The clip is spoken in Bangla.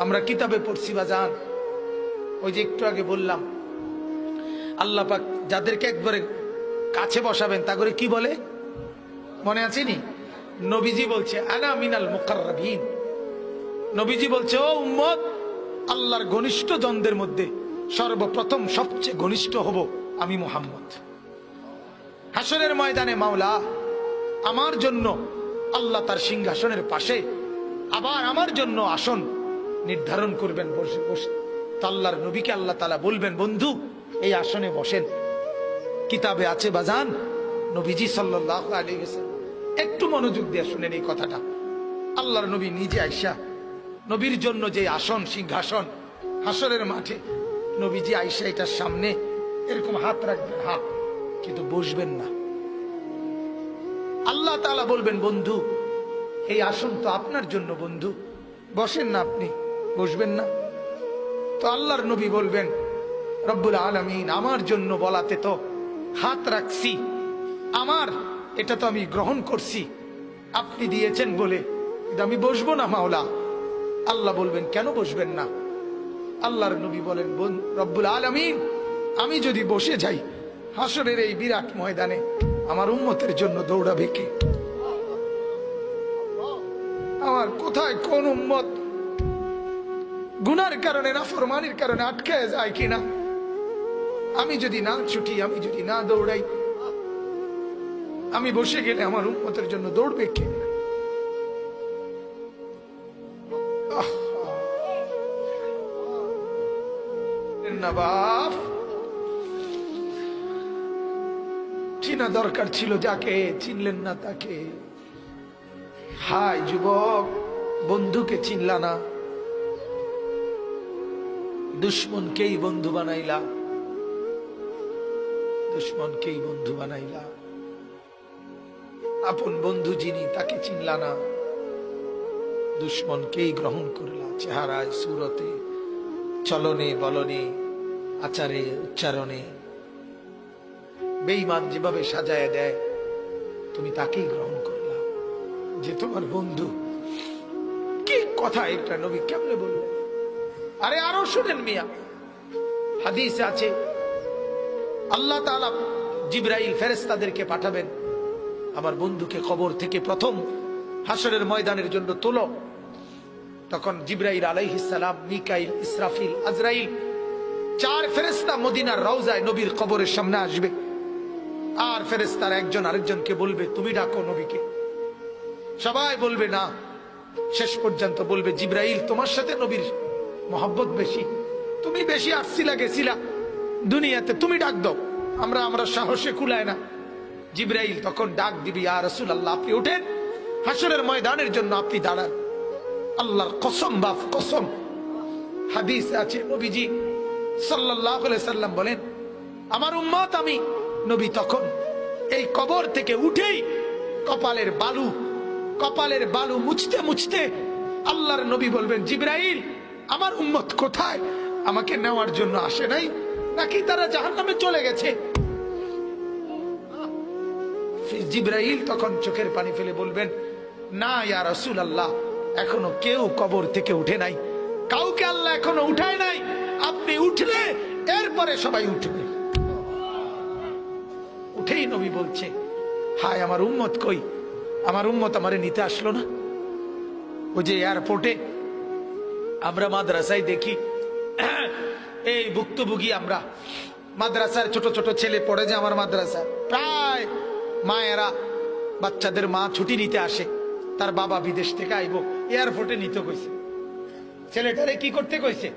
আমরা কিতাবে পড়ছি বাজান, ওই যে একটু আগে বললাম আল্লাহ পাক যাদেরকে একবারে কাছে বসাবেন তা করে কি বলে মনে আছে নি? নবীজি বলছে আনা মিনাল মুকাররাবিন। নবীজি বলছে ও উম্মত, আল্লাহর ঘনিষ্ঠ জনদের মধ্যে সর্বপ্রথম সবচেয়ে ঘনিষ্ঠ হব আমি মুহাম্মদ। হাসরের ময়দানে মাওলা আমার জন্য আল্লাহ তার সিংহাসনের পাশে আবার আমার জন্য আসন নির্ধারণ করবেন বসে বসে। তো আল্লাহর নবীকে আল্লাহ তাআলা বলবেন বন্ধু এই আসনে বসেন। কিতাবে আছে বাজান, নবীজি সাল্লাল্লাহু আলাইহি ওয়াসাল্লাম, একটু মনোযোগ দিয়ে শুনেন এই কথাটা। আল্লাহর নবী নিজে আয়েশা, নবীর জন্য যে আসন সিংহাসন হাসরের মাঠে, নবীজি আয়েশা এটার সামনে এরকম হাত রাখবেন, হাত, কিন্তু বসবেন না। আল্লাহ তাআলা বলবেন বন্ধু এই আসন তো আপনার জন্য, বন্ধু বসেন না, আপনি বসবেন না। তো আল্লাহর নবী বলবেন রব্বুল আলামিন আমার জন্য বলাতে তো হাত রাখছি, আমার এটা তো আমি গ্রহণ করছি, আপনি দিয়েছেন বলে, কিন্তু আমি বসবো না মাওলা। আল্লাহ বলবেন কেন বসবেন না? আল্লাহর নবী বলেন রব্বুল আলামিন আমি যদি বসে যাই হাসরের এই বিরাট ময়দানে আমার উম্মতের জন্য দৌড়াবে কে? আমার কোথায় কোন উম্মত গুনার কারণে নাফরমানির কারণে আটকে যায় কিনা? আমি যদি না ছুটি, আমি যদি না দৌড়াই, আমি বসে গেলে আমার উম্মতের জন্য দৌড়বে কে? না বাপ, চিনা দরকার ছিল যাকে, চিনলেন না তাকে। হায় যুবক, বন্ধুকে চিনলা না, দুশ্মনকেই বন্ধু বানাইলা, দুশ্মনকেই বন্ধু বানাইলা। আপন বন্ধু যিনি তাকে চিনলা না, দুশ্মনকেই গ্রহণ করলা। চেহারায়, সুরতে, চলনে বলনে, আচারে উচ্চারণে বেঈমান যেভাবে সাজায় দেয় তুমি তাকেই গ্রহণ করলা যে তোমার বন্ধু। কি কথা এটা নবী কেমনে বললেন? আরে আরো শুনেন মিয়া, হাদিসে আছে আল্লাহ তাআলা জিবরাইল ফেরেশতাদেরকে পাঠাবেন, আমার বন্ধুকে কবর থেকে প্রথম হাসরের ময়দানের জন্য তোলো। তখন জিবরাইল আলাইহিস সালাম, মিকাইল, ইসরাফিল, আজরাইল, চার ফেরেশতা মদিনার রওজায় নবীর কবরের সামনে আসবে। আর ফেরেশতারা একজন আরেকজনকে বলবে তুমি ডাকো নবীকে। সবাই বলবে না, শেষ পর্যন্ত বলবে জিবরাইল তোমার সাথে নবীর মহব্বত বেশি, তুমি বেশি আসছিলা গেছিলা দুনিয়াতে, তুমি ডাক দাও, আমরা সাহসে কুলায় না। জিবরাইল তখন ডাক দিবি ইয়া রাসূলুল্লাহ আপনি ওঠেন, হাসরের ময়দানের জন্য আপনি দাঁড়ান। আল্লাহর কসম বাপ কসম, হাদিস আছে নবীজি সাল্লাল্লাহু আলাইহি সাল্লাম বলেন আমার উম্মত আমি নবী তখন এই কবর থেকে উঠেই কপালের বালু মুছতে মুছতে আল্লাহর নবী বলবেন জিবরাইল আমার উম্মত কোথায়? আমাকে নেওয়ার জন্য আসে নাই নাকি তারা জাহান্নামে চলে গেছে? জিবরাইল তখন চোখের পানি ফেলে বলবেন না ইয়া রাসূলুল্লাহ, এখনো কেউ কবর থেকে উঠে নাই, কাউকে আল্লাহ এখনো উঠায় নাই, আপনি উঠলে এরপরে সবাই উঠবে। উঠেই নবী বলছে হায় আমার উম্মত কই? আমার উম্মত আমারে নিতে আসলো না। ওই যে এয়ারপোর্টে আমরা মাদ্রাসায় দেখি এই ভুক্তভোগী আমরা মাদ্রাসার ছোট ছোট ছেলে পড়ে যে আমার মাদ্রাসা, প্রায় মায়েরা বাচ্চাদের মা ছুটি নিতে আসে, তার বাবা বিদেশ থেকে আইব, এয়ারপোর্টে নিতে কইছে, ছেলেটারে কি করতে কইছে?